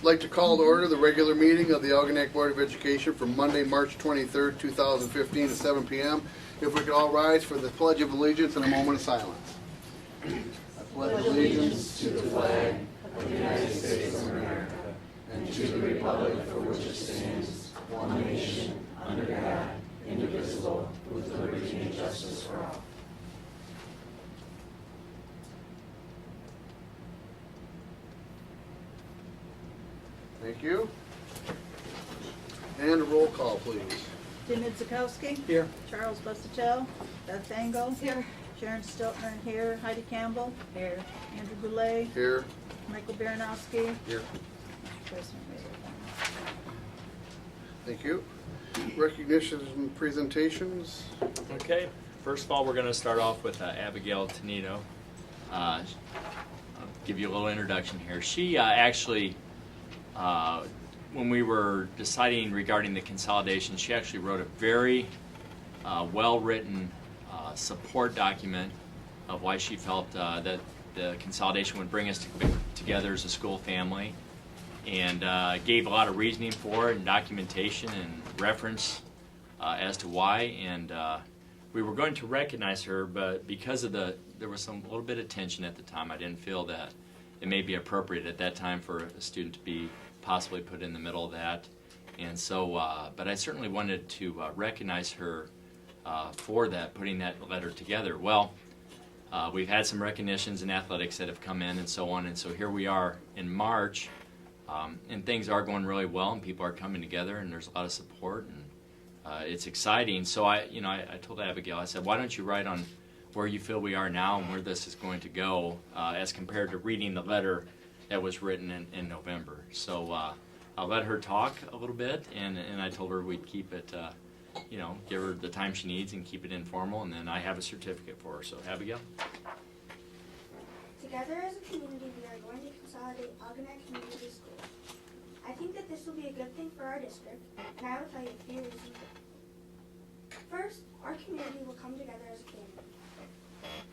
like to call to order the regular meeting of the Algonac Board of Education for Monday, March 23rd, 2015 at 7 p.m. If we could all rise for the Pledge of Allegiance and a moment of silence. I pledge allegiance to the flag of the United States of America and to the republic for which it stands, one nation, under God, indivisible, with liberty and justice for all. Thank you. And a roll call, please. Jim Idzikowski. Here. Charles Bustatel. Beth Engel. Here. Sharon Stiltner here. Heidi Campbell. Here. Andrew Boulay. Here. Michael Baranowski. Here. Mr. President, raise your hand. Thank you. Recognitions and presentations. Okay, first of all, we're going to start off with Abigail Tonino. I'll give you a little introduction here. She actually, when we were deciding regarding the consolidation, she actually wrote a very well-written support document of why she felt that the consolidation would bring us together as a school family, and gave a lot of reasoning for it and documentation and reference as to why. And we were going to recognize her, but because of there was a little bit of tension at the time, I didn't feel that it may be appropriate at that time for a student to be possibly put in the middle of that. And so, but I certainly wanted to recognize her for that, putting that letter together. Well, we've had some recognitions in athletics that have come in and so on, and so here we are in March. And things are going really well, and people are coming together, and there's a lot of support, and it's exciting. So I told Abigail, I said, why don't you write on where you feel we are now and where this is going to go, as compared to reading the letter that was written in November. So I'll let her talk a little bit, and I told her we'd keep it, give her the time she needs and keep it informal, and then I have a certificate for her. So Abigail. Together as a community, we are going to consolidate Algonac Community Schools. I think that this will be a good thing for our district, and I will tell you a few reasons why. First, our community will come together as a family.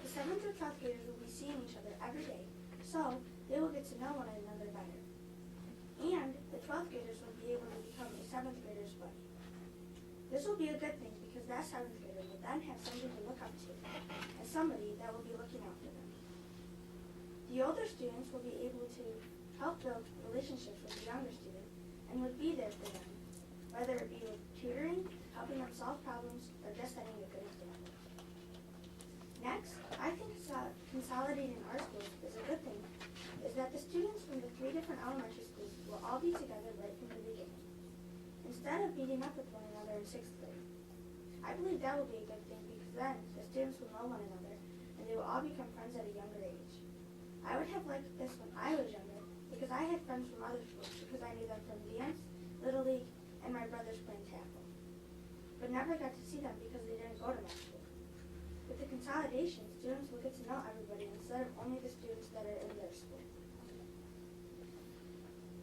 The 7th through 12th graders will be seeing each other every day, so they will get to know one another better. And the 12th graders will be able to become a 7th grader's buddy. This will be a good thing because that 7th grader will then have somebody to look up to, and somebody that will be looking out for them. The older students will be able to help build relationships with the younger students and would be there for them, whether it be with tutoring, helping them solve problems, or just setting a good example. Next, I think consolidating our schools is a good thing, is that the students from the 3 different elementary schools will all be together right from the beginning, instead of meeting up with one another in 6th grade. I believe that will be a good thing because then the students will know one another and they will all become friends at a younger age. I would have liked this when I was younger because I had friends from other schools because I knew them from dance, Little League, and my brothers playing tackle. But never got to see them because they didn't go to my school. With the consolidation, students will get to know everybody instead of only the students that are in their school.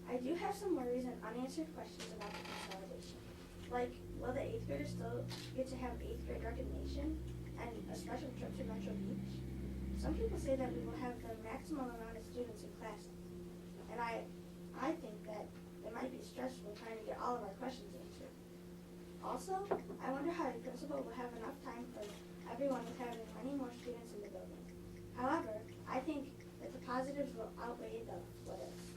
I do have some worries and unanswered questions about the consolidation. Like, will the 8th graders still get to have 8th grade recognition and a special trip to Metro Beach? Some people say that we will have the maximum amount of students in classes, and I think that it might be stressful trying to get all of our questions answered. Also, I wonder how a principal will have enough time for everyone with having many more students in the building. However, I think that the positives will outweigh the what-ifs.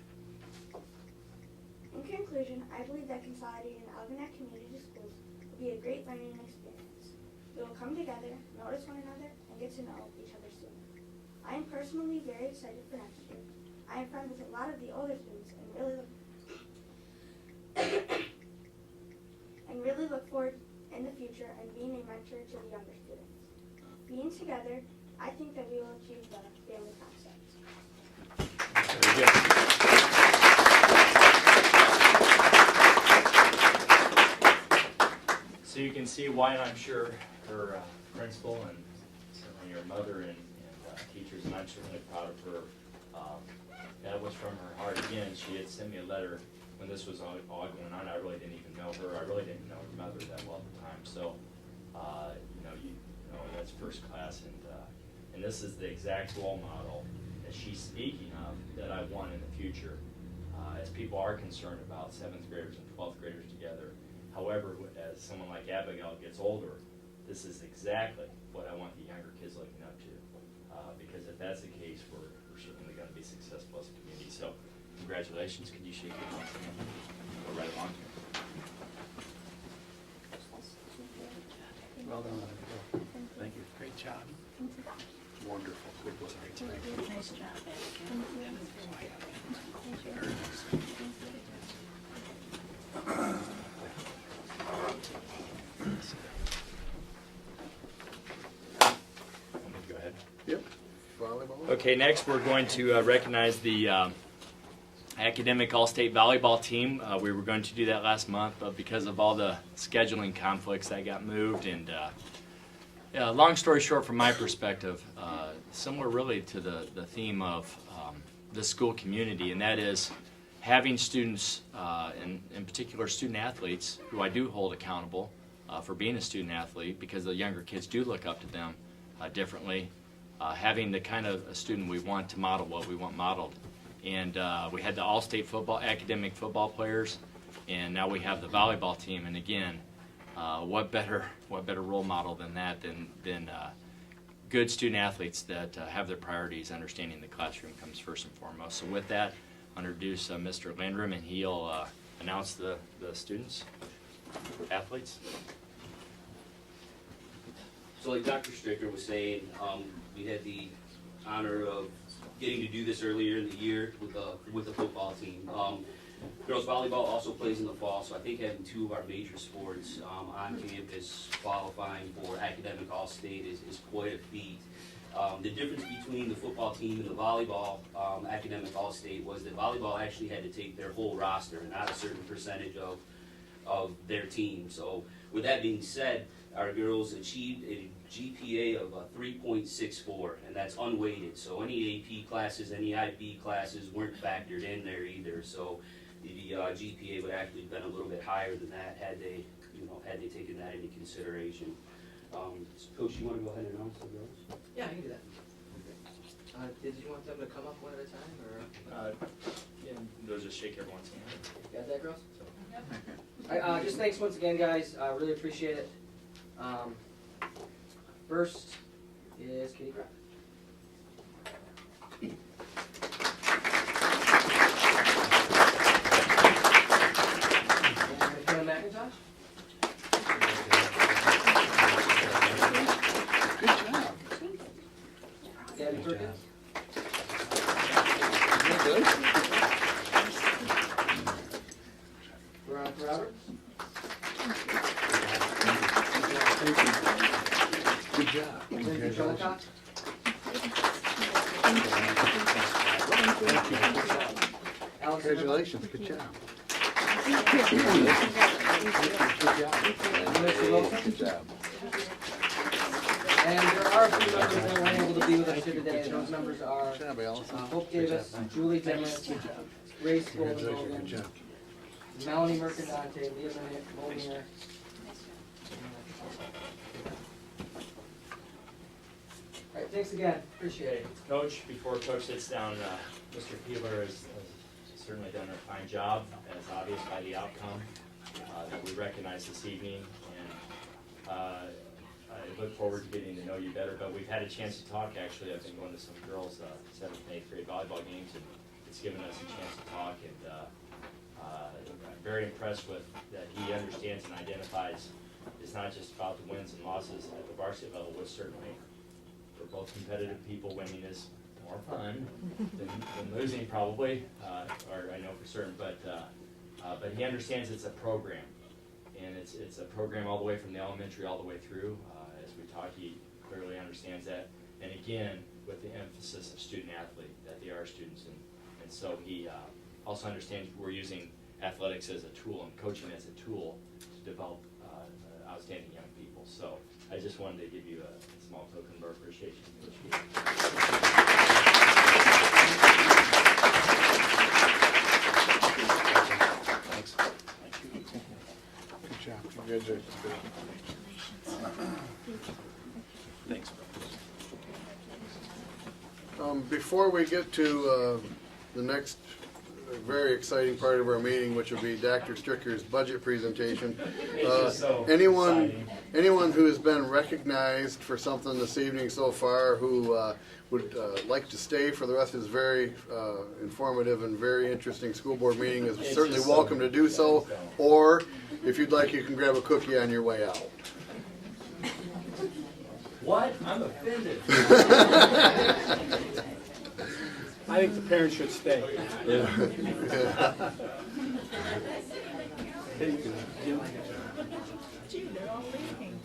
In conclusion, I believe that consolidating Algonac Community Schools will be a great learning experience. We will come together, notice one another, and get to know each other sooner. I am personally very excited for next year. I am friends with a lot of the older students and really look forward in the future and being a mentor to the younger students. Being together, I think that we will achieve the family concept. Very good. So you can see why I'm sure her principal and certainly your mother and teachers, and I'm certainly proud of her. That was from her heart. Again, she had sent me a letter when this was all going on. I really didn't even know her. I really didn't know her mother that well at the time. So, that's first class, and this is the exact role model that she's speaking of that I want in the future. as people are concerned about 7th graders and 12th graders together. However, as someone like Abigail gets older, this is exactly what I want the younger kids looking up to. Because if that's the case, we're certainly going to be successful as a community. So congratulations. Could you shake your hands? Go right along here. Well done. Thank you. Great job. Wonderful. Good work. Nice job, Abigail. Go ahead. Yep. Volleyball. Okay, next we're going to recognize the academic all-state volleyball team. We were going to do that last month, but because of all the scheduling conflicts, that got moved. And yeah, long story short, from my perspective, similar really to the theme of the school community, and that is having students, in particular student athletes, who I do hold accountable for being a student athlete, because the younger kids do look up to them differently. Having the kind of a student we want to model what we want modeled. And we had the all-state football, academic football players, and now we have the volleyball team. And again, what better role model than that, than good student athletes that have their priorities, understanding the classroom comes first and foremost. So with that, I'll introduce Mr. Landrum, and he'll announce the students, athletes. So like Dr. Stricker was saying, we had the honor of getting to do this earlier in the year with the football team. Girls volleyball also plays in the fall, so I think having two of our major sports on campus qualifying for academic all-state is quite a feat. The difference between the football team and the volleyball academic all-state was that volleyball actually had to take their whole roster and not a certain percentage of their team. So with that being said, our girls achieved a GPA of 3.64, and that's unweighted. So any AP classes, any IB classes weren't factored in there either. So the GPA would actually have been a little bit higher than that had they taken that into consideration. So Coach, you want to go ahead and announce the girls? Yeah, I can do that. Did you want them to come up one at a time, or? Yeah, they'll just shake everyone's hand. Got that, girls? All right, just thanks once again, guys. I really appreciate it. First is Kitty Crock. And Fiona McIntosh. Good job. Gabby Perkins. Good. Veronica Roberts. Good job. Lindsay Shuttlecock. Alex Congratulations. Good job. Melissa Wilson. Good job. And there are a few members that weren't able to be with us here today, and those members are Good job, Allison. Hope Davis, Julie Demers, Grace Golden, Melanie Mercandante, Leah Monier. All right, thanks again, appreciate it. Coach, before Coach sits down, Mr. Peeler has certainly done a fine job, as obvious by the outcome that we recognize this evening. And I look forward to getting to know you better, but we've had a chance to talk, actually. I've been going to some girls' 7th and 8th grade volleyball games, and it's given us a chance to talk. And I'm very impressed with that he understands and identifies it's not just about the wins and losses at the varsity level, which certainly we're both competitive people. Winning is more fun than losing, probably, or I know for certain. But he understands it's a program, and it's a program all the way from the elementary all the way through. As we talk, he clearly understands that, and again, with the emphasis of student athlete, that they are students, and so he also understands we're using athletics as a tool and coaching as a tool to develop outstanding young people. So I just wanted to give you a small token of our appreciation. Thanks. Good job. Congratulations. Thanks. Before we get to the next very exciting part of our meeting, which will be Dr. Stricker's budget presentation. It's just so Anyone exciting. who has been recognized for something this evening so far, who would like to stay for the rest of this very informative and very interesting school board meeting, is It's certainly just so welcome to do so. exciting. Or if you'd like, you can grab a cookie on your way out. What? I'm offended. I think the parents should stay. Gee, they're all leaving.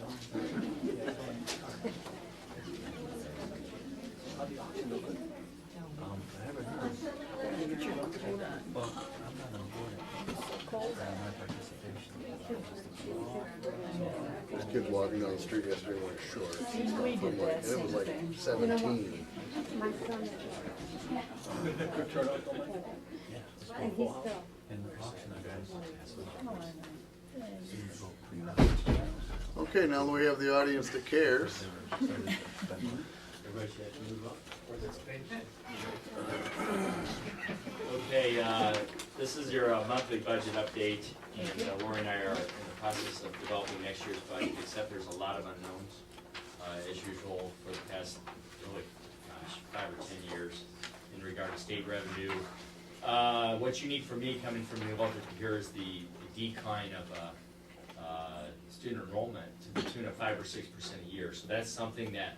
Those kids walking down the street yesterday wearing shorts and stuff. We did I'm like, that and it was same like thing. 17. Okay, now that we have the audience that cares, Okay, this is your monthly budget update, and Lori and I are in the process of developing next year's budget, except there's a lot of unknowns, as usual, for the past, really, 5 or 10 years in regard to state revenue. What you need from me, coming from the budget here, is the decline of student enrollment to the tune of 5 or 6% a year. So that's something that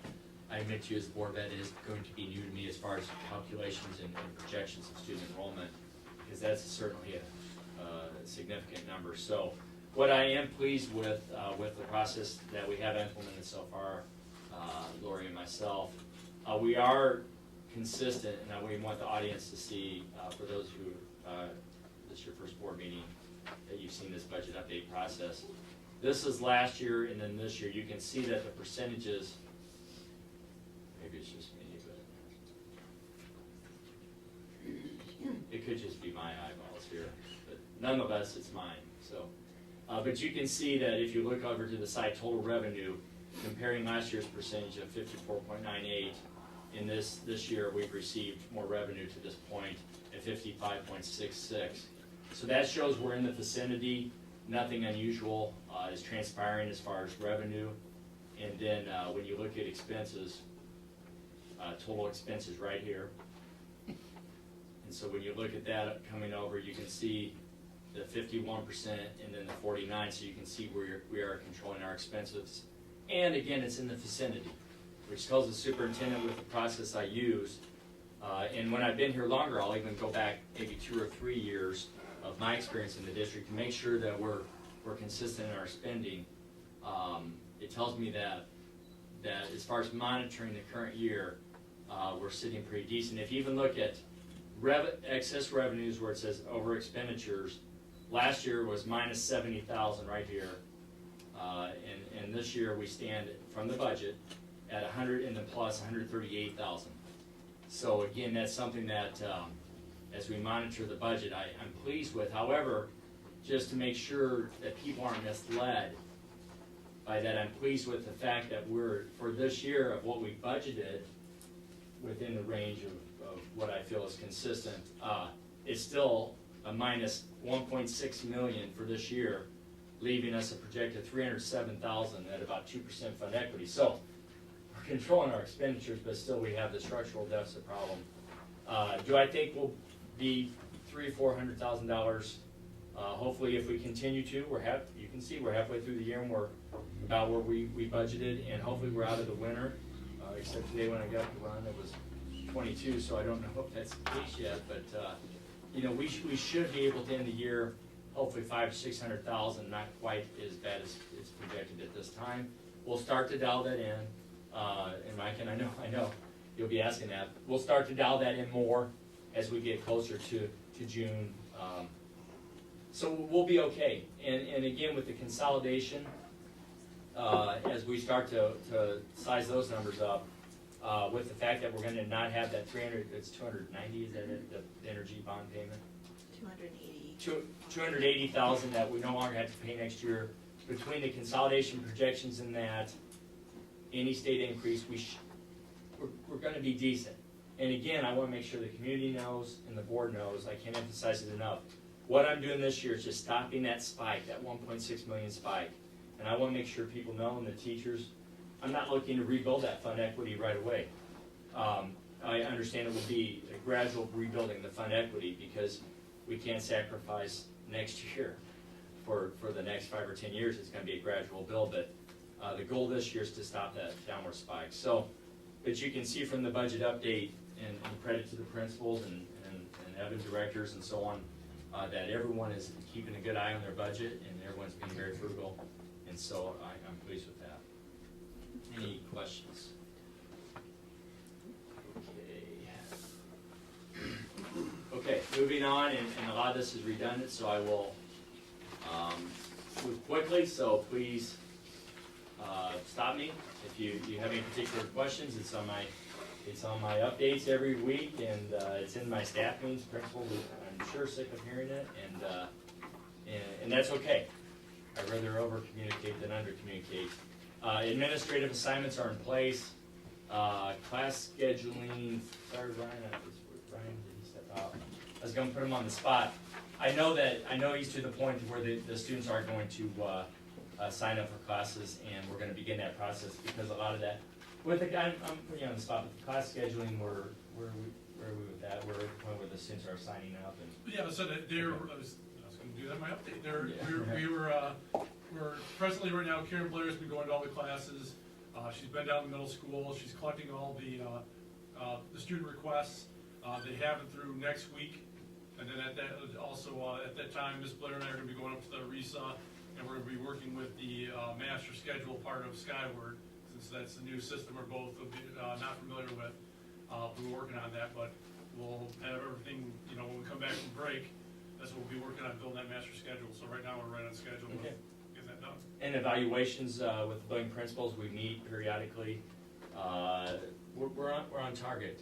I admit to you as board that is going to be new to me as far as calculations and projections of student enrollment, because that's certainly a significant number. So what I am pleased with the process that we have implemented so far, Lori and myself, we are consistent, and we want the audience to see, for those who, this is your first board meeting, that you've seen this budget update process. This is last year, and then this year. You can see that the percentages, maybe it's just me, but it could just be my eyeballs here, but nonetheless, it's mine. So, but you can see that if you look over to the side, total revenue, comparing last year's percentage of 54.98, in this year we've received more revenue to this point at 55.66. So that shows we're in the vicinity. Nothing unusual is transpiring as far as revenue. And then when you look at expenses, total expenses right here. And so when you look at that coming over, you can see the 51% and then the 49%, so you can see where we are controlling our expenses. And again, it's in the vicinity, which tells the superintendent with the process I use. And when I've been here longer, I'll even go back maybe 2 or 3 years of my experience in the district to make sure that we're consistent in our spending. It tells me that as far as monitoring the current year, we're sitting pretty decent. If you even look at excess revenues where it says over expenditures, last year was minus 70,000 right here, and this year we stand from the budget at 100 and then plus 138,000. So again, that's something that as we monitor the budget, I'm pleased with. However, just to make sure that people aren't misled by that, I'm pleased with the fact that we're, for this year, of what we budgeted, within the range of what I feel is consistent. It's still a minus 1.6 million for this year, leaving us a projected 307,000 at about 2% fund equity. So we're controlling our expenditures, but still we have the structural deficit problem. Do I think we'll be $300,000-400,000? Hopefully, if we continue to, you can see we're halfway through the year and we're about where we budgeted, and hopefully we're out of the winter. Except today when I got to run, it was 22, so I don't know if that's the case yet. But you know, we should be able to end the year hopefully 500,000 to 600,000, not quite as bad as it's projected at this time. We'll start to dial that in, and Mike, and I know you'll be asking that. We'll start to dial that in more as we get closer to June. So we'll be okay. And again, with the consolidation, as we start to size those numbers up, with the fact that we're going to not have that 290, is that it, the energy bond payment? 280,000 that we no longer have to pay next year. Between the consolidation projections and that, any state increase, we're going to be decent. And again, I want to make sure the community knows and the board knows, I can't emphasize it enough. What I'm doing this year is just stopping that spike, that 1.6 million spike. And I want to make sure people know and the teachers, I'm not looking to rebuild that fund equity right away. I understand it will be a gradual rebuilding the fund equity because we can't sacrifice next year for the next 5 or 10 years. It's going to be a gradual build, but the goal this year is to stop that downward spike. So, but you can see from the budget update and credit to the principals and Evan directors and so on, that everyone is keeping a good eye on their budget and everyone's being very frugal. And so I'm pleased with that. Any questions? Okay, moving on, and a lot of this is redundant, so I will move quickly, so please stop me if you have any particular questions. It's on my updates every week, and it's in my staff meetings. Principals, I'm sure, sick of hearing it, and that's okay. I'd rather over-communicate than under-communicate. Administrative assignments are in place. Class scheduling, sorry Ryan, Ryan, did he step out? I was gonna put him on the spot. I know he's to the point where the students are going to sign up for classes, and we're gonna begin that process because a lot of that, with the guy, I'm putting you on the spot, with the class scheduling, where are we with that? We're at the point where the students are signing up and. Yeah, so that I was gonna do that in my update. We're presently right now, Karen Blair's been going to all the classes. She's been down in middle school. She's collecting all the student requests. They have it through next week. And then at that time, Ms. Blair and I are gonna be going up to the RESA, and we're gonna be working with the master schedule part of Skyward, since that's the new system we're both not familiar with. We're working on that, but we'll have everything, when we come back from break, that's what we'll be working on, building that master schedule. So right now, we're right on schedule with getting that done. And evaluations with the building principals, we meet periodically. We're on target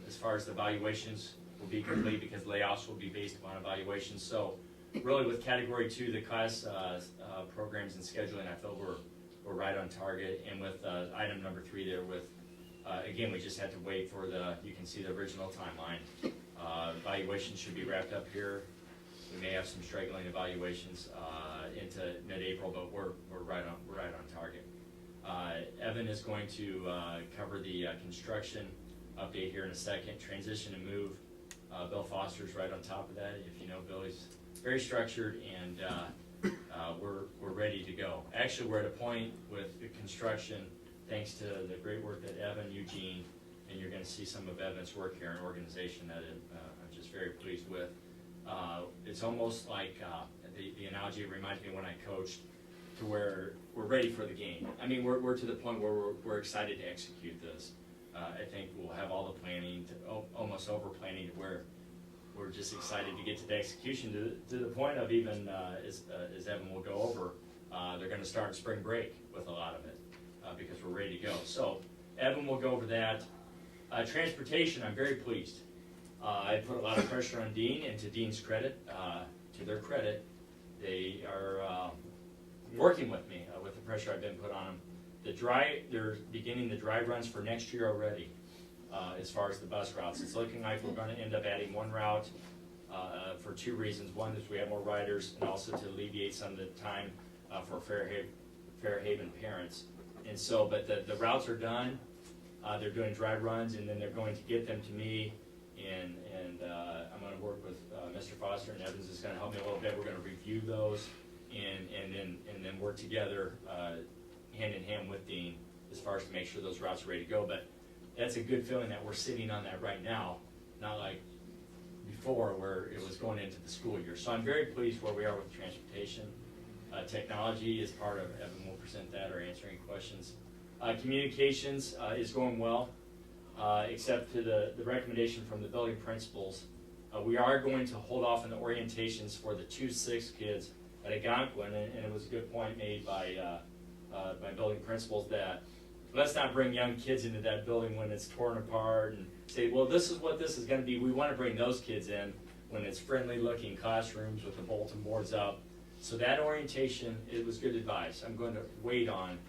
as far as the evaluations will be complete because layoffs will be based upon evaluations. So really with category 2, the class programs and scheduling, I feel we're right on target. And with item number 3 there with, again, we just had to wait for you can see the original timeline. Evaluations should be wrapped up here. We may have some straggling evaluations into mid-April, but we're right on target. Evan is going to cover the construction update here in a second. Transition and move. Bill Foster's right on top of that. If you know Bill, he's very structured, and we're ready to go. Actually, we're at a point with the construction, thanks to the great work that Evan, Eugene, and you're going to see some of Evan's work here in organization that I'm just very pleased with. It's almost like the analogy reminds me when I coached, to where we're ready for the game. I mean, we're to the point where we're excited to execute this. I think we'll have all the planning, almost over planning, to where we're just excited to get to the execution to the point of even, as Evan will go over, they're going to start spring break with a lot of it because we're ready to go. So Evan will go over that. Transportation, I'm very pleased. I put a lot of pressure on Dean, and to Dean's credit, to their credit, they are working with me with the pressure I've been put on them. They're beginning the dry runs for next year already as far as the bus routes. It's looking like we're going to end up adding one route for 2 reasons. One is we have more riders, and also to alleviate some of the time for Fairhaven parents. And so, but the routes are done. They're doing dry runs, and then they're going to get them to me. And I'm going to work with Mr. Foster, and Evans is going to help me a little bit. We're going to review those and then work together hand in hand with Dean as far as to make sure those routes are ready to go. But that's a good feeling that we're sitting on that right now, not like before where it was going into the school year. So I'm very pleased where we are with transportation. Technology is part of, Evan will present that or answer any questions. Communications is going well. Except to the recommendation from the building principals. We are going to hold off on the orientations for the 2-6 kids at Algonquin, and it was a good point made by building principals that let's not bring young kids into that building when it's torn apart and say, well, this is what this is going to be. We want to bring those kids in when it's friendly looking classrooms with the bulletin boards up. So that orientation, it was good advice. I'm going to wait on.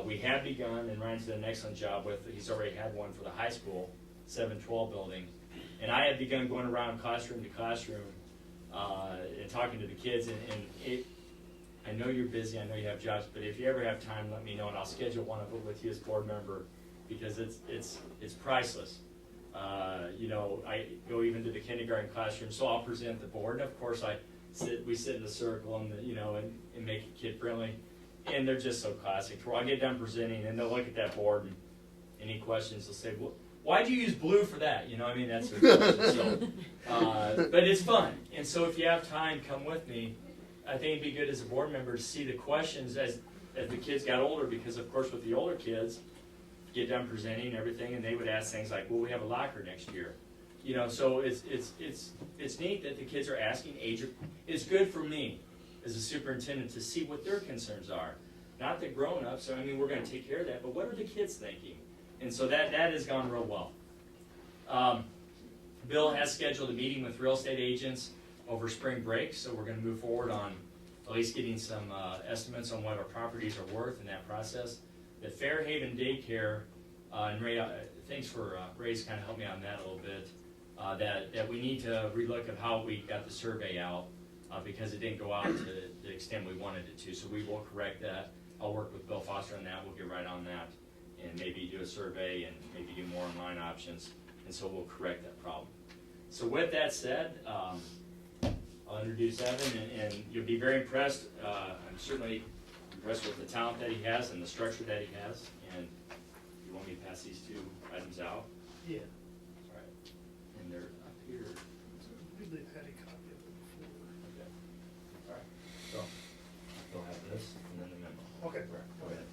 We have begun, and Ryan's done an excellent job with, he's already had one for the high school, 712 building. And I had begun going around classroom to classroom and talking to the kids. I know you're busy, I know you have jobs, but if you ever have time, let me know, and I'll schedule one of them with you as board member, because it's priceless. You know, I go even to the kindergarten classroom, so I'll present the board, and of course we sit in a circle and you know and make it kid friendly, and they're just so classic. Where I get done presenting, and they'll look at that board, and any questions they'll say, well, why'd you use blue for that? You know, I mean, that's their question. So, but it's fun, and so if you have time, come with me. I think it'd be good as a board member to see the questions as the kids got older, because of course with the older kids, get done presenting and everything, and they would ask things like, "Will we have a locker next year?" You know, so it's neat that the kids are asking age. It's good for me as a superintendent to see what their concerns are, not the grown-ups. So I mean, we're going to take care of that, but what are the kids thinking? And so that has gone real well. Bill has scheduled a meeting with real estate agents over spring break, so we're going to move forward on at least getting some estimates on what our properties are worth in that process. The Fairhaven Daycare, and Ray, thanks for Ray's kind of helped me on that a little bit, that we need to relook at how we got the survey out because it didn't go out to the extent we wanted it to, so we will correct that. I'll work with Bill Foster on that, we'll get right on that, and maybe do a survey and maybe do more online options, and so we'll correct that problem. So with that said, I'll introduce Evan, and you'll be very impressed. I'm certainly impressed with the talent that he has and the structure that he has. And you want me to pass these two items out? Yeah. All right. And they're up here. They've had a copy of it before. Okay. All right. So you'll have this and then the memo. Okay. All right. Go ahead.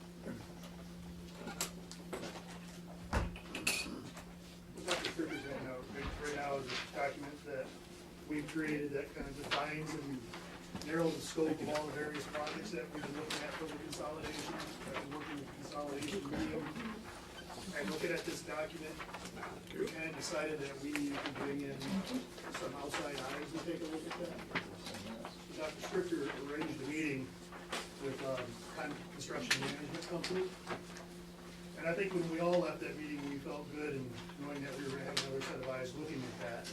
Dr. Strickler's right now is a document that we've created that kind of defines and narrows the scope of all the various projects that we've been looking at for the consolidation, working with consolidation medium. And looking at this document, we kind of decided that we needed to bring in some outside eyes to take a look at that. Dr. Strickler arranged a meeting with construction management company. And I think when we all left that meeting, we felt good in knowing that we were going to have another set of eyes looking at that.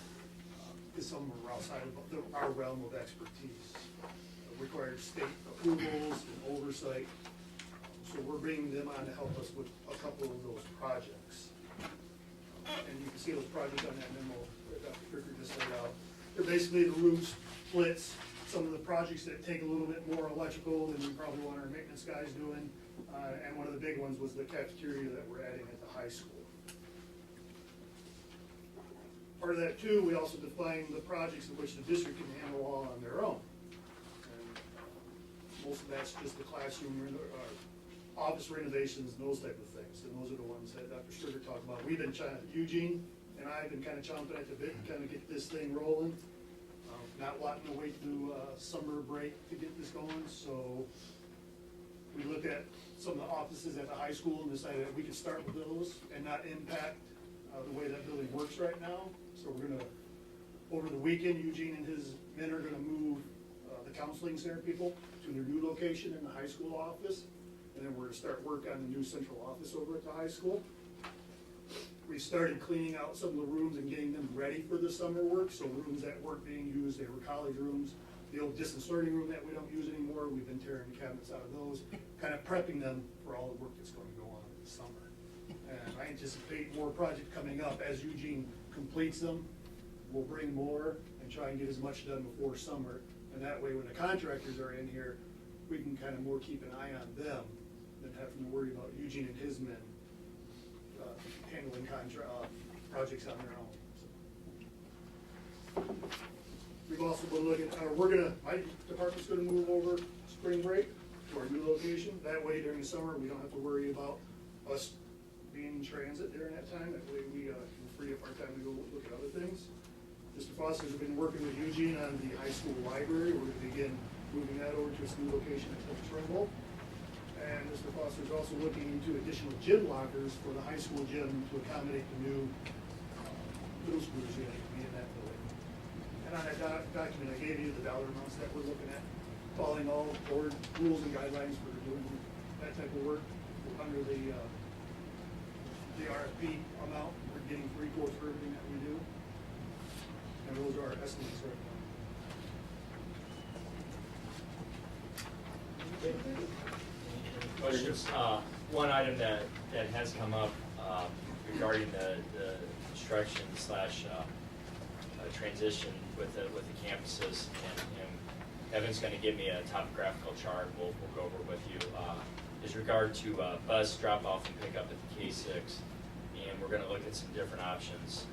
Is some are outside of our realm of expertise. Required state approvals and oversight. So we're bringing them on to help us with a couple of those projects. And you can see those projects on that memo that Dr. Strickler just laid out. They're basically the roof splits, some of the projects that take a little bit more electrical than we probably want our maintenance guys doing. And one of the big ones was the cafeteria that we're adding at the high school. Part of that too, we also define the projects in which the district can handle all on their own. And most of that's just the classroom, office renovations, and those type of things. And those are the ones that Dr. Strickler talked about. We've been Eugene and I have been kind of chomping at the bit to kind of get this thing rolling. Not wanting to wait through summer break to get this going. So we looked at some of the offices at the high school and decided that we could start with those and not impact the way that building works right now. So we're gonna, over the weekend, Eugene and his men are gonna move the counseling center people to their new location in the high school office. And then we're gonna start work on the new central office over at the high school. We started cleaning out some of the rooms and getting them ready for the summer work. So rooms that weren't being used, they were college rooms. The old distance learning room that we don't use anymore, we've been tearing the cabinets out of those, kind of prepping them for all the work that's going to go on in the summer. And I anticipate more projects coming up as Eugene completes them. We'll bring more and try and get as much done before summer. And that way, when the contractors are in here, we can kind of more keep an eye on them than having to worry about Eugene and his men handling projects on their own. So. We've also been looking, my department's gonna move over spring break to our new location. That way during the summer, we don't have to worry about us being in transit during that time. That way we can free up our time to go look at other things. Mr. Foster's been working with Eugene on the high school library. We're gonna begin moving that over to its new location at Trimble. And Mr. Foster's also looking into additional gym lockers for the high school gym to accommodate the new middle schoolers who are going to be in that building. And on that document, I gave you the dollar amounts that we're looking at, following all board rules and guidelines for doing that type of work under the RFP amount. We're getting 3 quotes for everything that we do. And those are our estimates right now. Questions? One item that has come up regarding the construction slash transition with the campuses, and Evan's gonna give me a topographical chart we'll go over with you, is regard to bus drop-off and pickup at the K-6. And we're gonna look at some different options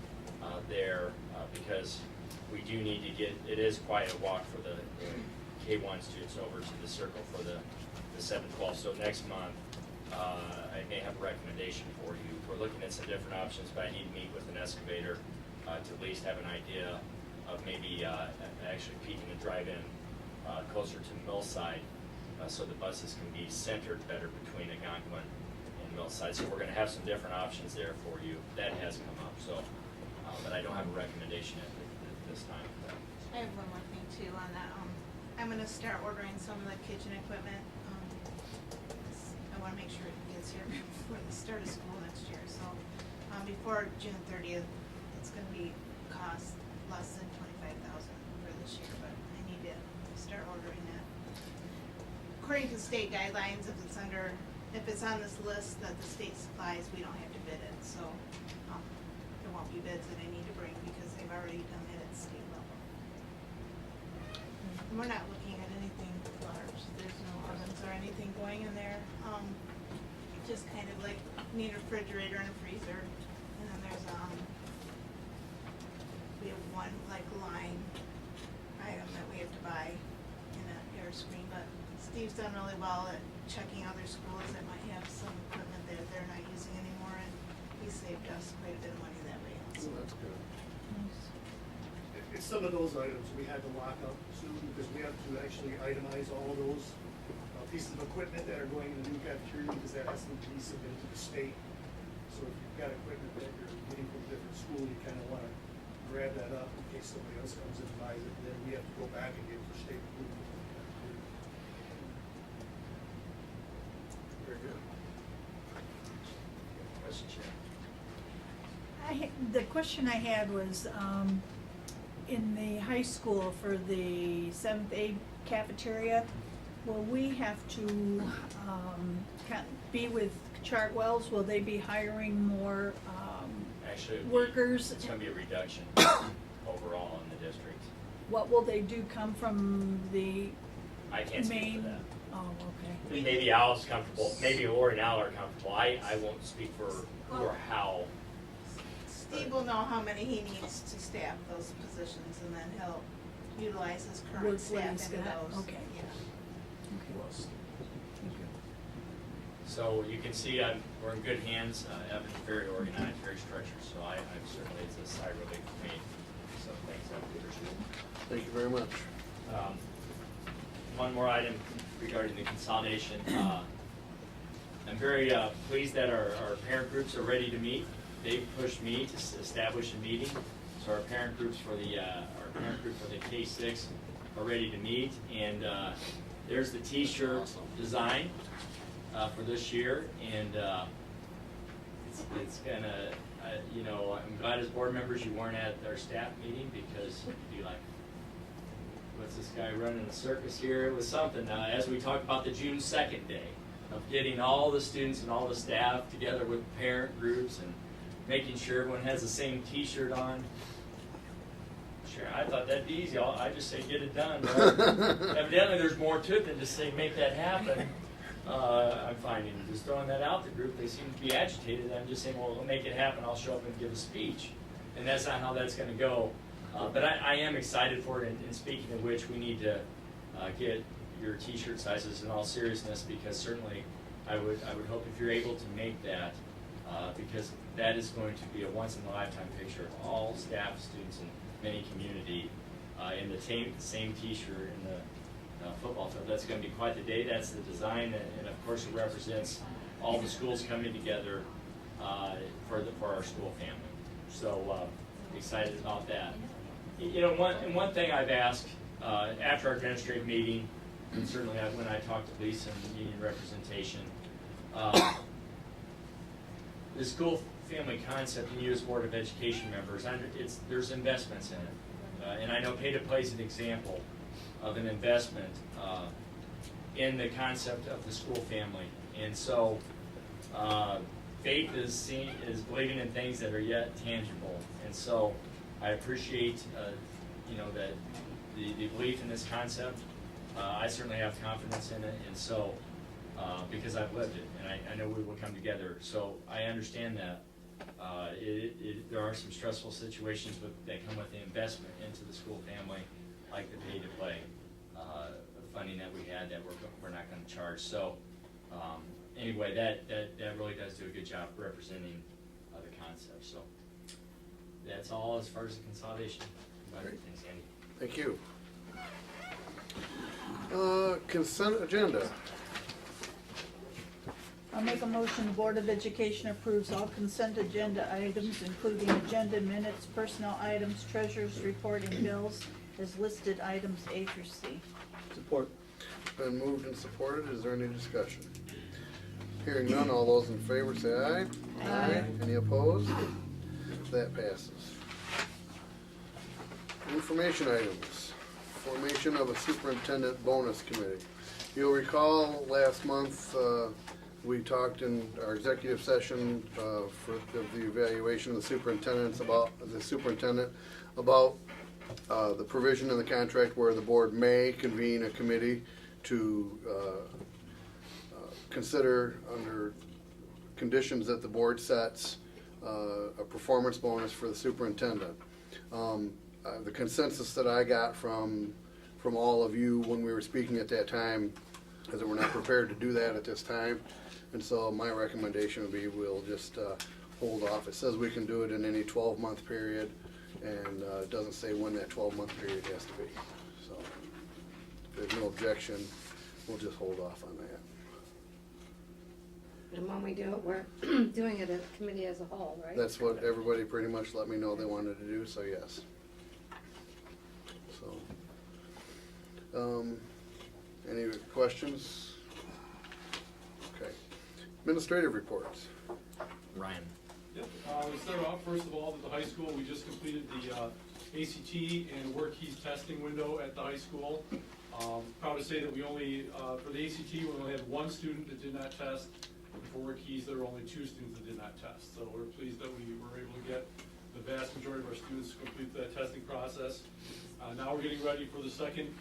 there, because we do need to get, it is quite a walk for the K-1 students over to the circle for the 7-12. So next month, I may have a recommendation for you. We're looking at some different options, but I need to meet with an excavator to at least have an idea of maybe actually peaking a drive-in closer to Millside, so the buses can be centered better between Algonquin and Millside. So we're gonna have some different options there for you. That has come up, so, but I don't have a recommendation at this time. I have one more thing too on that. I'm gonna start ordering some of the kitchen equipment. I wanna make sure it gets here before the start of school next year, so, before June 30th, it's gonna be cost less than $25,000 for this year, but I need to start ordering that. According to state guidelines, if it's on this list that the state supplies, we don't have to bid it, so, there won't be bids that I need to bring because they've already done it at state level. And we're not looking at anything large, there's no ovens or anything going in there, just kind of like need a refrigerator and a freezer, and then there's, we have one like line item that we have to buy in an air screen, but Steve's done really well at checking other schools that might have some equipment that they're not using anymore, and he saved us quite a bit of money that way also. Oh, that's good. It's some of those items we had to lock up soon because we have to actually itemize all of those pieces of equipment that are going in the new cafeteria because that has to be submitted to the state. So if you've got equipment that you're getting from a different school, you kind of want to grab that up in case somebody else comes in and buys it. Then we have to go back and get it for state approval. Very good. Question, Chair? The question I had was, in the high school for the 7th A cafeteria, will we have to, be with Chartwells? Will they be hiring more, Actually, workers? It's gonna be a reduction overall in the district. What will they do, come from the I can't speak main? for that. Oh, okay. Maybe Al's comfortable, maybe Lori and Al are comfortable. I won't speak for who or how. Steve will know how many he needs to staff those positions, and then he'll utilize his Work current what staff he's into got. those. Okay. Yeah. So you can see we're in good hands. Evan's very organized, very structured, so I'm certainly, it's a sigh of relief for me. So thanks, Evan. Thank you very much. One more item regarding the consolidation. I'm very pleased that our parent groups are ready to meet. They've pushed me to establish a meeting. So our parent groups for the K-6 are ready to meet, and there's the T-shirt design for this year, and it's gonna, I'm glad as board members you weren't at our staff meeting because you'd be like, what's this guy running a circus here? It was something, as we talked about the June 2nd day of getting all the students and all the staff together with parent groups and making sure everyone has the same T-shirt on. Sure, I thought that'd be easy. I just say get it done. Right? Evidently, there's more to it than just say make that happen. I'm finding just throwing that out the group, they seem to be agitated. I'm just saying, well, we'll make it happen. I'll show up and give a speech, and that's not how that's going to go. But I am excited for it. And speaking of which, we need to get your T-shirt sizes in all seriousness, because certainly I would hope if you're able to make that, because that is going to be a once in a lifetime picture of all staff, students, and many community in the same T-shirt in the football field. That's going to be quite the day. That's the design, and of course it represents all the schools coming together for our school family. So excited about that. One thing I've asked after our administrative meeting, and certainly when I talked to Lisa and union representation, the school family concept, and you as Board of Education members, there's investments in it. And I know pay-to-play is an example of an investment in the concept of the school family. And so faith is believing in things that are yet tangible. And so I appreciate that the belief in this concept. I certainly have confidence in it, and so because I've lived it, and I know we will come together. So I understand that there are some stressful situations that come with the investment into the school family, like the pay-to-play funding that we had that we're not going to charge. So anyway, that really does do a good job representing the concept. So that's all as far as the consolidation. Thanks, Andy. Thank you. Consent agenda. I'll make a motion, the Board of Education approves all consent agenda items, including agenda minutes, personnel items, treasurer's report, and bills as listed items A through C. Support. Been moved and supported. Is there any discussion? Hearing none, all those in favor say aye. Aye. Any opposed? That passes. Information items. Formation of a superintendent bonus committee. You'll recall last month, we talked in our executive session for the evaluation of the superintendent about the provision in the contract where the board may convene a committee to consider, under conditions that the board sets, a performance bonus for the superintendent. The consensus that I got from all of you when we were speaking at that time is that we're not prepared to do that at this time. And so my recommendation would be we'll just hold off. It says we can do it in any 12-month period, and it doesn't say when that 12-month period has to be. So if there's no objection, we'll just hold off on that. And when we do it, we're doing it as a committee as a whole, right? That's what everybody pretty much let me know they wanted to do, so yes. So, any questions? Okay. Administrative reports. Ryan. Yep, we start off, first of all, at the high school. We just completed the ACT and work keys testing window at the high school. Proud to say that we only, for the ACT, we only had one student that did not test. And for work keys, there were only 2 students that did not test. So we're pleased that we were able to get the vast majority of our students to complete that testing process. Now we're getting ready for the second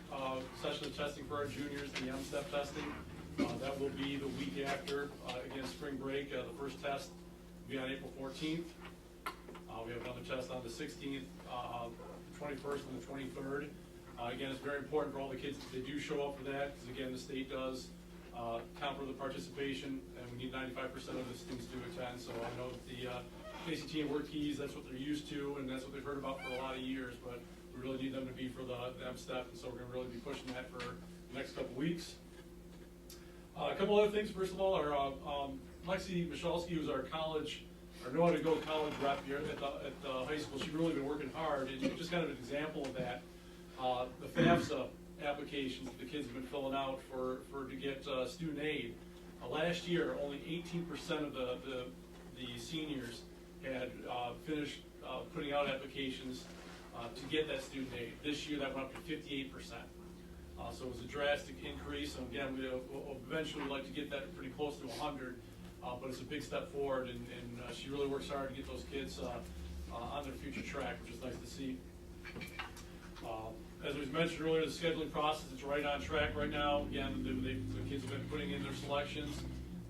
session of testing for our juniors, the MSTEP testing. That will be the week after, again, spring break. The first test will be on April 14th. We have another test on the 16th, the 21st, and the 23rd. Again, it's very important for all the kids that they do show up for that, because again, the state does count for the participation, and we need 95% of the students to attend. So I know that the ACT and work keys, that's what they're used to, and that's what they've heard about for a lot of years, but we really need them to be for the MSTEP, and so we're gonna really be pushing that for the next couple weeks. A couple other things. First of all, our Lexi Michalski, who's our Know How to Go college rep here at the high school, she's really been working hard, and just kind of an example of that. The FAFSA applications that the kids have been filling out to get student aid. Last year, only 18% of the seniors had finished putting out applications to get that student aid. This year, that went up to 58%. So it was a drastic increase, and again, we'll eventually like to get that pretty close to 100, but it's a big step forward, and she really works hard to get those kids on their future track, which is nice to see. As was mentioned earlier, the scheduling process is right on track right now. Again, the kids have been putting in their selections,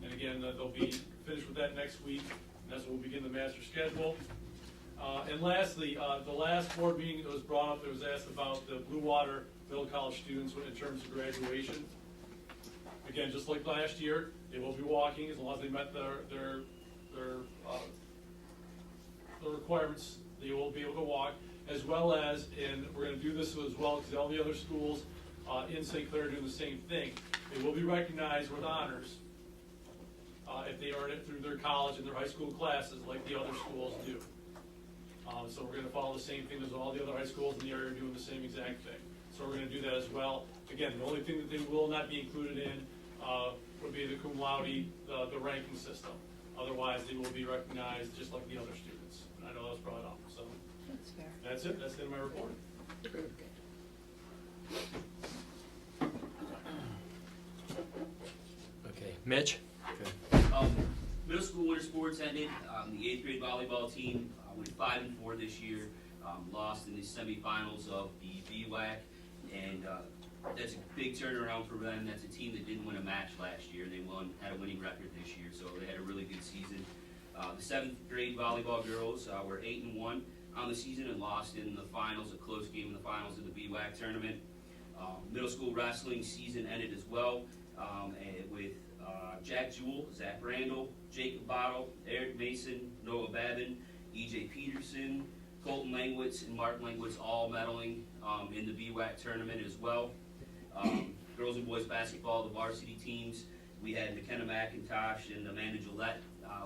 and again, they'll be finished with that next week, and that's when we'll begin the master schedule. And lastly, the last board meeting that was brought up, that was asked about the Blue Water Middle College students in terms of graduation. Again, just like last year, they will be walking as long as they met their requirements. They will be able to walk, as well as, and we're going to do this as well because all the other schools in St. Clair are doing the same thing. They will be recognized with honors if they earn it through their college and their high school classes, like the other schools do. So we're going to follow the same thing as all the other high schools in the area are doing the same exact thing. So we're going to do that as well. Again, the only thing that they will not be included in would be the cum laude, the ranking system. Otherwise, they will be recognized just like the other students. And I know that was brought up, so That's fair. that's it. That's the end of my report. Okay, Mitch? Middle school winter sports ended. The 8th grade volleyball team went 5-4 this year. Lost in the semifinals of the BWAC, and that's a big turnaround for them. That's a team that didn't win a match last year. They had a winning record this year, so they had a really good season. The 7th grade volleyball girls were 8-1 on the season and lost in the finals, a close game in the finals of the BWAC tournament. Middle school wrestling season ended as well, and with Jack Jewell, Zach Randall, Jacob Bottle, Eric Mason, Noah Babin, EJ Peterson, Colton Langwitz, and Mark Langwitz all medaling in the BWAC tournament as well. Girls and boys basketball, the varsity teams, we had McKenna McIntosh and Amanda Gillette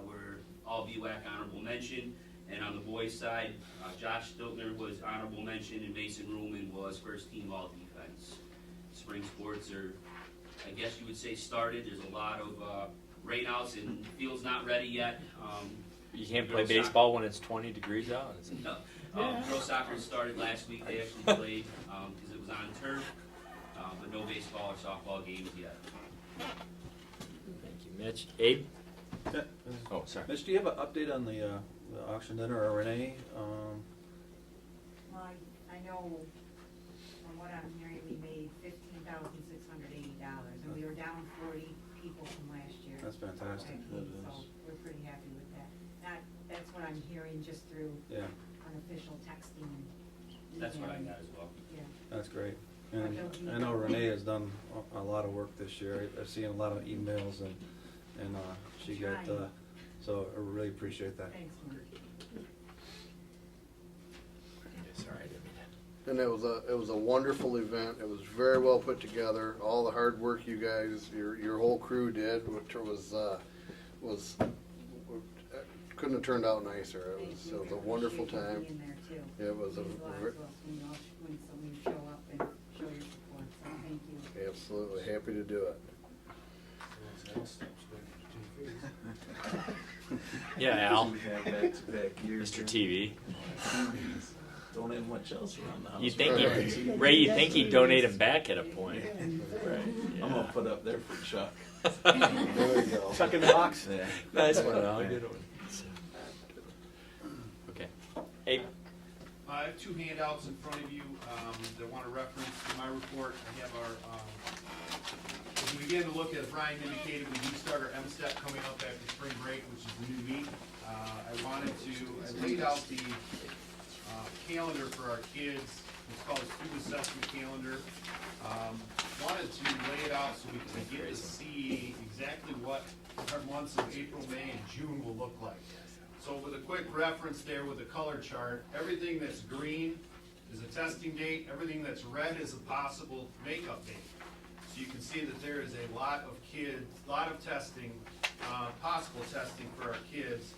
were all BWAC honorable mention. And on the boys' side, Josh Stiltner was honorable mention, and Mason Ruhlman was first team all defense. Spring sports are, I guess you would say, started. There's a lot of rainouts and the field's not ready yet. You can't play baseball when it's 20 degrees out? No. Girls soccer started last week. They actually played because it was on turf, but no baseball or softball games yet. Thank you, Mitch. Abe? Oh, sorry. Mitch, do you have an update on the auction dinner, or Renee? Well, I know from what I'm hearing, we made $15,680, and we were down 40 people from last year. That's fantastic. So we're pretty happy with that. That's what I'm hearing just through unofficial texting. That's what I got as well. Yeah. That's great. And I know Renee has done a lot of work this year. I've seen a lot of emails, and she got, so I really appreciate that. Thanks, Mark. Sorry, I didn't mean to. And it was a wonderful event. It was very well put together. All the hard work you guys, your whole crew did, which was couldn't have turned out nicer. It was a wonderful time. It was a when you show up and show your support, so thank you. absolutely happy to do it. Yeah, Al. We have back-to-back years. Mr. TV. Don't have much else around the house. You think he'd donate him back at a point. Right. I'm gonna put up there for Chuck. There you go. Chuck in the box. Yeah. Nice one, Al. Good one. Okay. Abe? I have two handouts in front of you that want to reference to my report. I have our, as we begin to look at, as Brian indicated, we do start our M-STEP coming up after spring break, which is the new week. I laid out the calendar for our kids. It's called a student assessment calendar. Wanted to lay it out so we can get to see exactly what our months of April, May, and June will look like. So with a quick reference there with the color chart, everything that's green is a testing date, everything that's red is a possible makeup date. So you can see that there is a lot of kids, a lot of testing, possible testing for our kids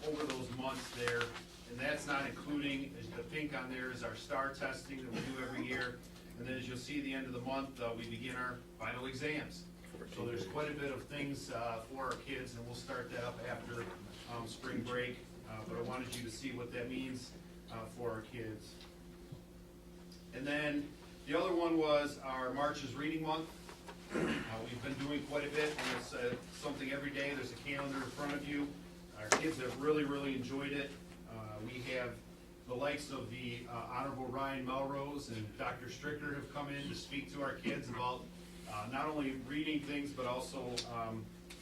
over those months there. And that's not including, the pink on there is our STAR testing that we do every year. And then as you'll see at the end of the month, we begin our final exams. So there's quite a bit of things for our kids, and we'll start that up after spring break. But I wanted you to see what that means for our kids. And then the other one was our March is Reading Month. We've been doing quite a bit, and it's something every day. There's a calendar in front of you. Our kids have really, really enjoyed it. We have the likes of the Honorable Ryan Melrose and Dr. Stricker have come in to speak to our kids about not only reading things, but also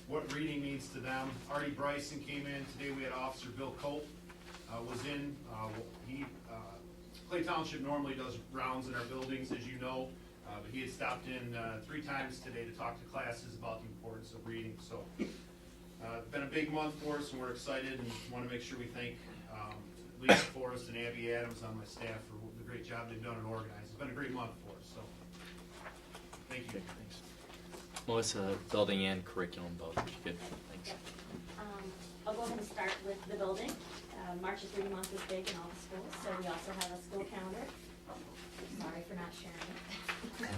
what reading means to them. Artie Bryson came in. Today we had Officer Bill Colt was in. Clay Township normally does rounds in our buildings, as you know, but he had stopped in 3 times today to talk to classes about the importance of reading. So it's been a big month for us, and we're excited and want to make sure we thank Lisa Forrest and Abby Adams on my staff for the great job they've done and organized. It's been a great month for us, so thank you. Thanks. Melissa, building and curriculum both. Good. Thanks. I'll go ahead and start with the building. March is Reading Month is big in all the schools, so we also have a school calendar. Sorry for not sharing it.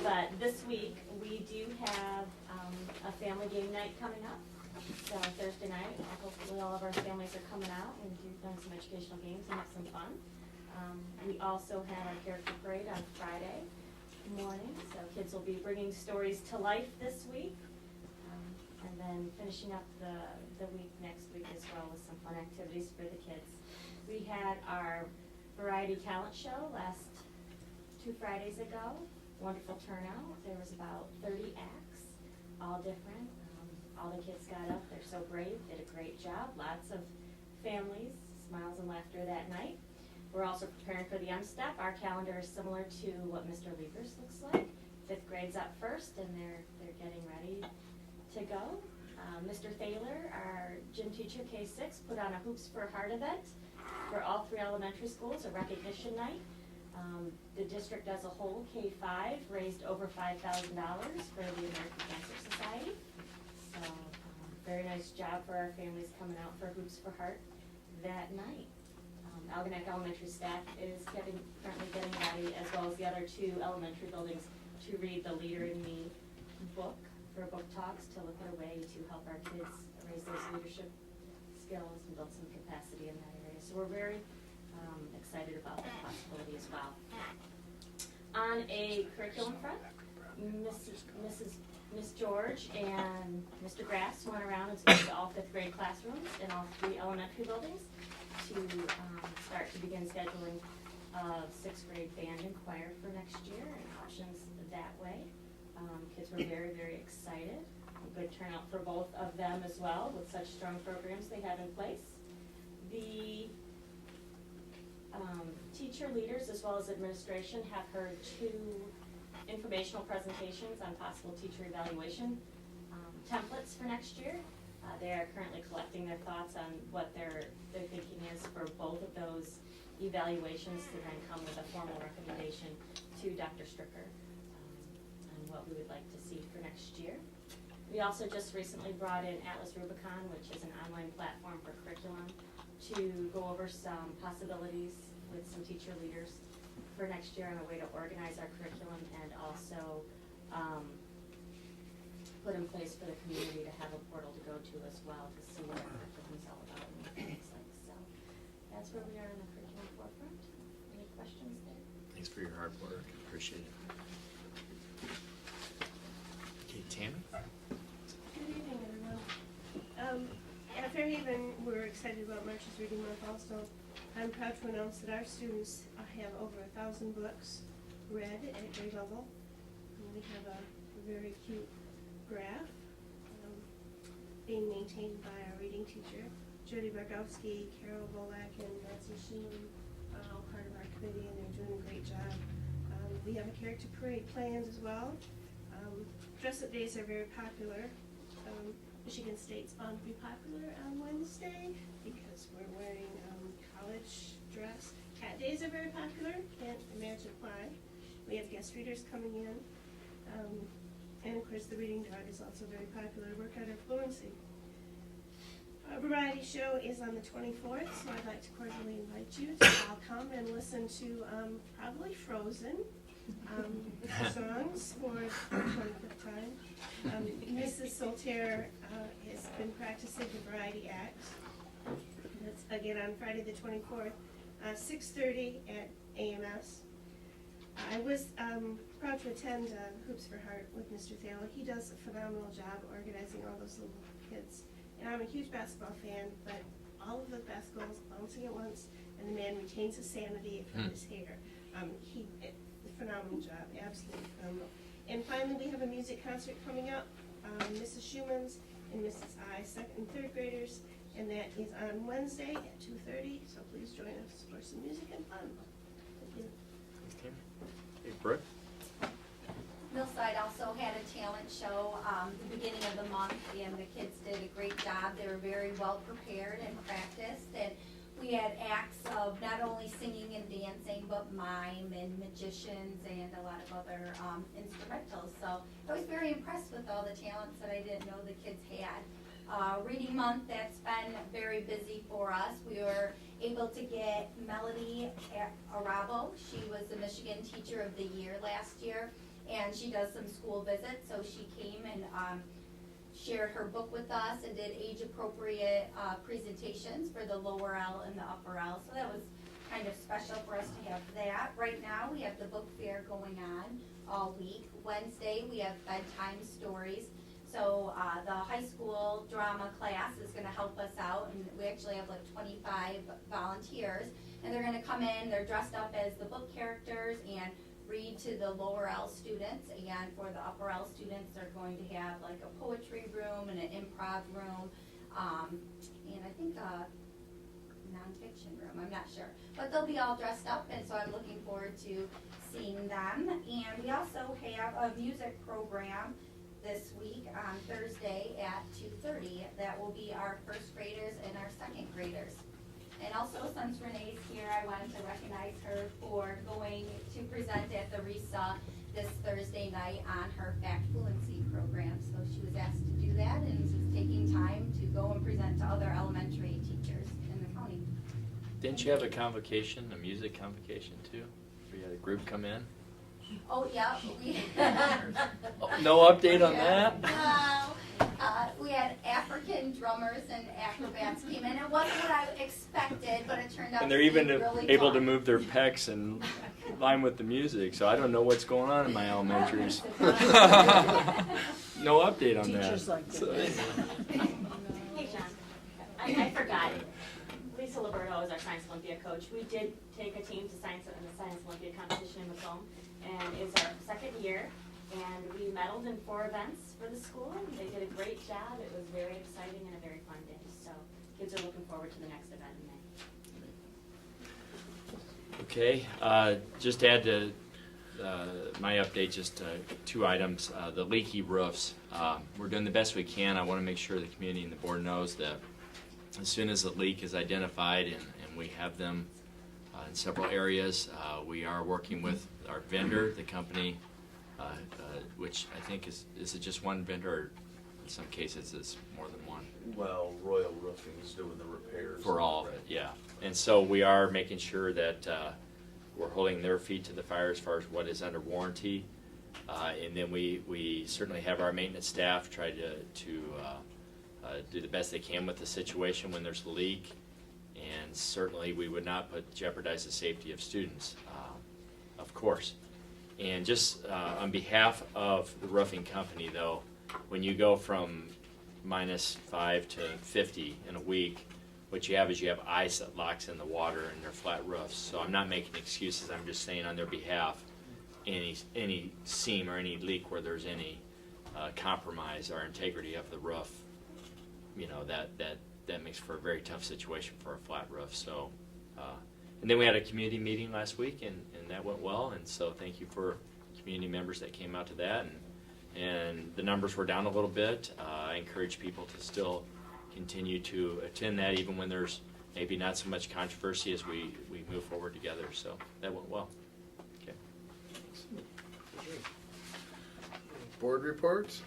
But this week we do have a family game night coming up. So Thursday night, hopefully all of our families are coming out and doing some educational games and have some fun. We also have our character parade on Friday morning, so kids will be bringing stories to life this week. And then finishing up the week next week as well with some fun activities for the kids. We had our variety talent show last 2 Fridays ago. Wonderful turnout. There was about 30 acts, all different. All the kids got up. They're so brave, did a great job. Lots of families, smiles and laughter that night. We're also preparing for the M-Step. Our calendar is similar to what Mr. Lieber's looks like. 5th grade's up first, and they're getting ready to go. Mr. Thaler, our gym teacher, K6, put on a Hoops for Heart event for all 3 elementary schools, a recognition night. The district as a whole, K5, raised over $5,000 for the American Cancer Society. So, very nice job for our families coming out for Hoops for Heart that night. Algonac Elementary staff is currently getting ready, as well as the other 2 elementary buildings, to read the Leader in Me book for book talks, to look at a way to help our kids raise those leadership skills and build some capacity in that area. So we're very excited about that possibility as well. On a curriculum front, Miss George and Mr. Grass went around and spoke to all 5th grade classrooms in all 3 elementary buildings to start to begin scheduling 6th grade band and choir for next year and options that way. Kids were very, very excited. A good turnout for both of them as well, with such strong programs they have in place. The teacher leaders as well as administration have heard 2 informational presentations on possible teacher evaluation templates for next year. They are currently collecting their thoughts on what their thinking is for both of those evaluations to then come with a formal recommendation to Dr. Stricker on what we would like to see for next year. We also just recently brought in Atlas Rubicon, which is an online platform for curriculum, to go over some possibilities with some teacher leaders for next year on a way to organize our curriculum and also put in place for the community to have a portal to go to as well to see what our curriculum is all about and what it looks like. So that's where we are in the curriculum forefront. Any questions there? Thanks for your hard work. Appreciate it. Okay, Tammy? Good evening, everyone. At Fairhaven, we're excited about March's Reading Month also. I'm proud to announce that our students have over 1,000 books read at grade level. And we have a very cute graph being maintained by our reading teacher, Jody Bargowski, Carol Volak, and Nancy Sheen, all part of our committee, and they're doing a great job. We have a character parade planned as well. Dress-up days are very popular. Michigan State's bound to be popular on Wednesday because we're wearing college dress. Cat days are very popular, can't imagine why. We have guest readers coming in. And of course the reading dog is also very popular to work on our fluency. Our variety show is on the 24th, so I'd like to cordially invite you to all come and listen to probably Frozen songs for the 25th time. Mrs. Soltaire has been practicing the variety act. That's again on Friday the 24th, 6:30 at AMS. I was proud to attend Hoops for Heart with Mr. Thaler. He does a phenomenal job organizing all those little kids. And I'm a huge basketball fan, but all of the basketballs bouncing at once, and the man retains his sanity from his hair. Phenomenal job, absolutely phenomenal. And finally, we have a music concert coming up, Mrs. Schumann's and Mrs. I, 2nd and 3rd graders, and that is on Wednesday at 2:30, so please join us for some music and fun. Thank you. Thanks, Tammy. Hey, Brooke? Millside also had a talent show the beginning of the month, and the kids did a great job. They were very well prepared and practiced, and we had acts of not only singing and dancing, but mime and magicians and a lot of other instrumentals. So I was very impressed with all the talents that I didn't know the kids had. Reading month, that's been very busy for us. We were able to get Melody Arabo. She was the Michigan Teacher of the Year last year, and she does some school visits. So she came and shared her book with us and did age-appropriate presentations for the lower L and the upper L. So that was kind of special for us to have that. Right now, we have the book fair going on all week. Wednesday, we have bedtime stories. So the high school drama class is going to help us out, and we actually have like 25 volunteers. And they're going to come in, they're dressed up as the book characters and read to the lower L students. And for the upper L students, they're going to have like a poetry room and an improv room, and I think a nonfiction room, I'm not sure. But they'll be all dressed up, and so I'm looking forward to seeing them. And we also have a music program this week on Thursday at 2:30. That will be our first graders and our second graders. And also, since Renee's here, I wanted to recognize her for going to present at the RISA this Thursday night on her fact fluency program. So she was asked to do that and is taking time to go and present to other elementary teachers in the county. Didn't you have a convocation, a music convocation too? Where you had a group come in? Oh, yeah. No update on that? No. We had African drummers and acrobats came in. It wasn't what I expected, but it turned out And they're to be even really able to fun. move their pecs in line with the music, so I don't know what's going on in my elementaries. No update on that. Teachers like So- Hey, John, I forgot. Lisa Liberto is our Science Olympia coach. We did take a team to Science in the Science Olympia competition in Macomb, and it's our second year. And we medaled in 4 events for the school. They did a great job. It was very exciting and a very fun day. So kids are looking forward to the next event in May. Okay, just to add to my update, just 2 items. The leaky roofs. We're doing the best we can. I want to make sure the community and the board knows that as soon as the leak is identified and we have them in several areas, we are working with our vendor, the company, which I think is it just one vendor, or in some cases it's more than one? Well, Royal Roofing is doing the repairs. For all of it, yeah. And so we are making sure that we're holding their feet to the fire as far as what is under warranty. And then we certainly have our maintenance staff try to do the best they can with the situation when there's a leak. And certainly we would not jeopardize the safety of students, of course. And just on behalf of the roofing company, though, when you go from -5 to 50 in a week, what you have is you have ice that locks in the water and their flat roofs. So I'm not making excuses. I'm just saying on their behalf, any seam or any leak where there's any compromise or integrity of the roof, you know, that makes for a very tough situation for a flat roof. So. And then we had a community meeting last week, and that went well. And so thank you for community members that came out to that. And the numbers were down a little bit. I encourage people to still continue to attend that, even when there's maybe not so much controversy as we move forward together. So that went well. Okay. Board reports?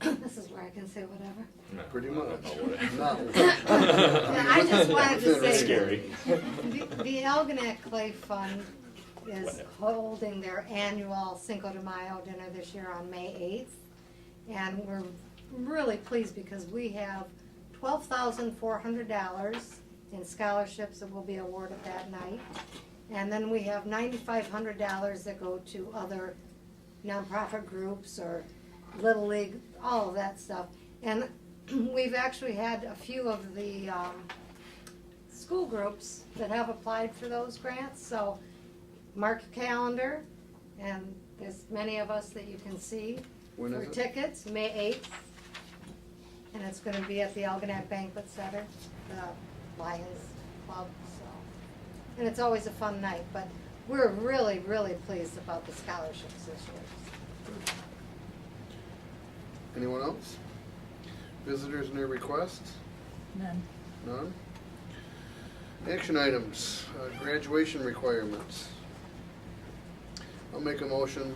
This is where I can say whatever. No, Pretty I don't much. know what I just wanted to That's say, scary. the Algonac Clay Fund is holding their annual Cinco de Mayo dinner this year on May 8th. And we're really pleased because we have $12,400 in scholarships that will be awarded that night. And then we have $9,500 that go to other nonprofit groups or Little League, all of that stuff. And we've actually had a few of the school groups that have applied for those grants. So mark your calendar, and there's many of us that you can see When for is it? tickets, May 8th. And it's going to be at the Algonac Banquet Center, the Lions Club. So, and it's always a fun night, but we're really, really pleased about the scholarships this year. Anyone else? Visitors and their requests? None. None? Action items, graduation requirements. I'll make a motion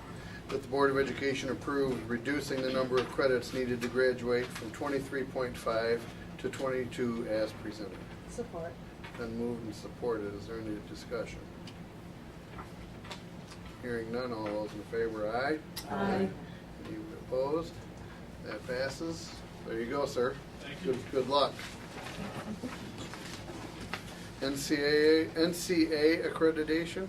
that the Board of Education approve reducing the number of credits needed to graduate from 23.5 to 22 as presented. Support. Been moved and supported. Is there any discussion? Hearing none, all those in favor, aye. Aye. Any opposed? That passes. There you go, sir. Thank you. Good luck. NCAA accreditation?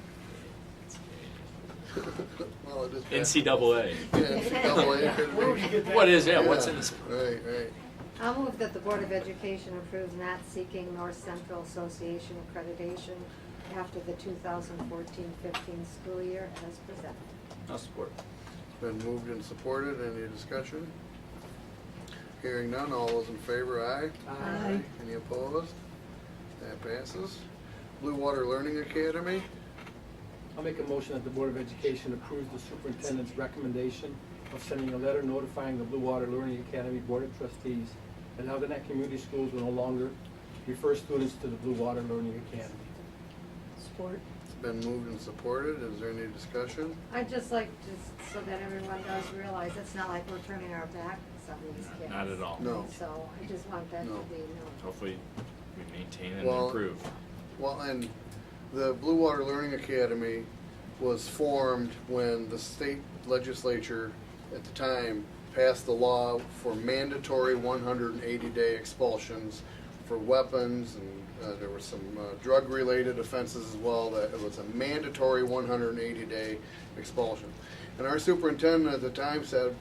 Well, it is. NCAA. Yeah, NCAA accreditation. What is that? What's in this? Right, right. I'll move that the Board of Education approves not seeking North Central Association accreditation after the 2014-15 school year as presented. I'll support. It's been moved and supported. Any discussion? Hearing none, all those in favor, aye? Aye. Any opposed? That passes. Blue Water Learning Academy, I'll make a motion that the Board of Education approves the superintendent's recommendation of sending a letter notifying the Blue Water Learning Academy Board of Trustees that Algonac Community Schools will no longer refer students to the Blue Water Learning Academy. Support. it's been moved and supported. Is there any discussion? I'd just like to, so that everyone does realize, it's not like we're turning our back on these kids. Not at all. No. So I just want that to No. be known. Hopefully, we maintain and Well, improve. Well, and the Blue Water Learning Academy was formed when the state legislature at the time passed the law for mandatory 180-day expulsions for weapons, and there were some drug-related offenses as well, that it was a mandatory 180-day expulsion. And our superintendent at the time said,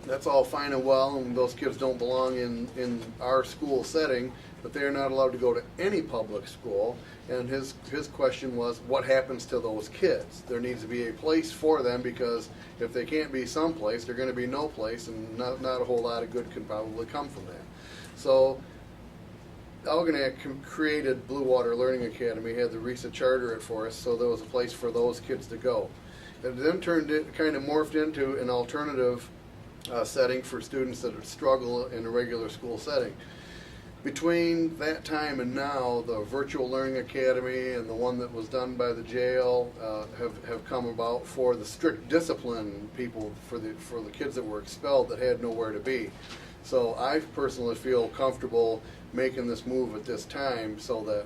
that's all fine and well, and those kids don't belong in our school setting, but they're not allowed to go to any public school. And his question was, what happens to those kids? There needs to be a place for them, because if they can't be someplace, they're gonna be no place, and not a whole lot of good could probably come from that. So Algonac created Blue Water Learning Academy, had the RESA charter it for us, so there was a place for those kids to go. It then kind of morphed into an alternative setting for students that struggle in a regular school setting. Between that time and now, the Virtual Learning Academy and the one that was done by the jail have come about for the strict discipline people, for the kids that were expelled that had nowhere to be. So I personally feel comfortable making this move at this time so that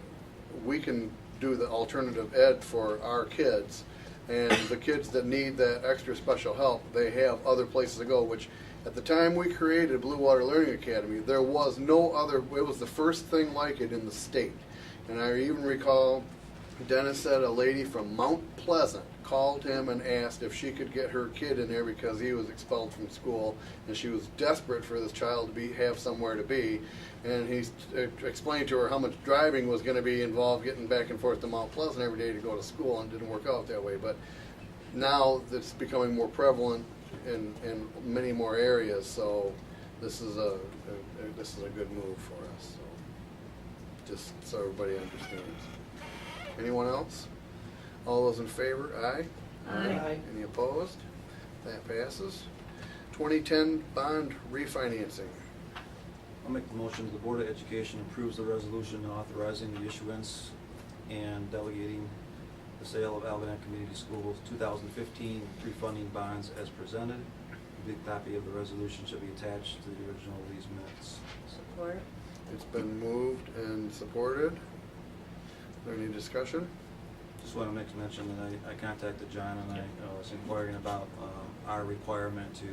we can do the alternative ed for our kids. And the kids that need that extra special help, they have other places to go, which at the time we created Blue Water Learning Academy, there was no other, it was the first thing like it in the state. And I even recall Dennis said a lady from Mount Pleasant called him and asked if she could get her kid in there because he was expelled from school, and she was desperate for this child to have somewhere to be. And he explained to her how much driving was going to be involved getting back and forth to Mount Pleasant every day to go to school, and it didn't work out that way. But now it's becoming more prevalent in many more areas, so this is a good move for us. So just so everybody understands. Anyone else? All those in favor, aye? Aye. Any opposed? That passes. 2010 bond refinancing. I'll make the motion that the Board of Education approves the resolution authorizing the issuance and delegating the sale of Algonac Community Schools 2015 pre-funding bonds as presented. A complete copy of the resolution should be attached to the original of these minutes. Support. It's been moved and supported. Is there any discussion? Just want to make mention that I contacted John and I was inquiring about our requirement to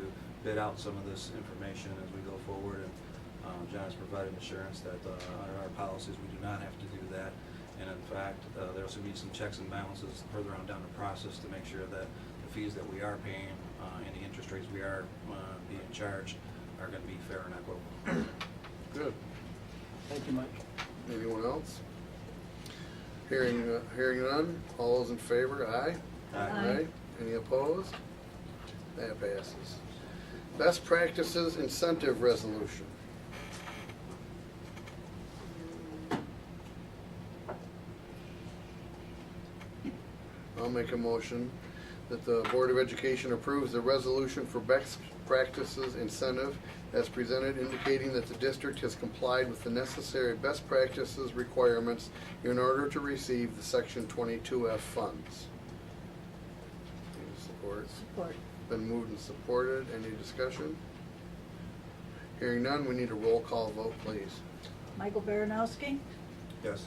bid out some of this information as we go forward. And John has provided assurance that under our policies we do not have to do that. And in fact, there'll also be some checks and balances further on down the process to make sure that the fees that we are paying and the interest rates we are being charged are going to be fair and equitable. Good. Thank you, Mike. Anyone else? Hearing none, all those in favor, aye? Aye. Any opposed? That passes. Best Practices Incentive Resolution. I'll make a motion that the Board of Education approves the resolution for Best Practices Incentive as presented, indicating that the district has complied with the necessary best practices requirements in order to receive the Section 22F funds. Any support? Support. Been moved and supported. Any discussion? Hearing none, we need a roll call vote, please. Michael Baranowski, Yes.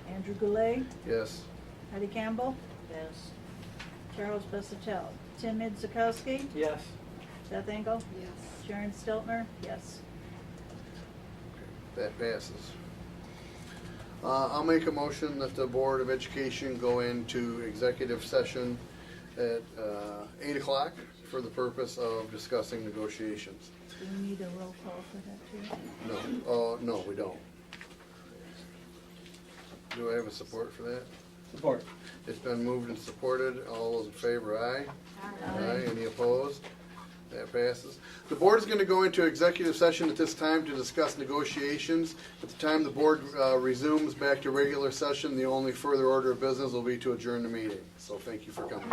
Andrew Goulet, Yes. Heidi Campbell. Yes. Charles Basatel, Tim Idzikowski, Yes. Beth Engel? Yes. Sharon Stiltner? Yes. That passes. I'll make a motion that the Board of Education go into executive session at 8 o'clock for the purpose of discussing negotiations. Do we need a roll call for that too? No, no, we don't. Do I have a support for that? Support. It's been moved and supported. All those in favor, aye? Aye. Any opposed? That passes. The board is going to go into executive session at this time to discuss negotiations. At the time the board resumes back to regular session, the only further order of business will be to adjourn the meeting. So thank you for coming.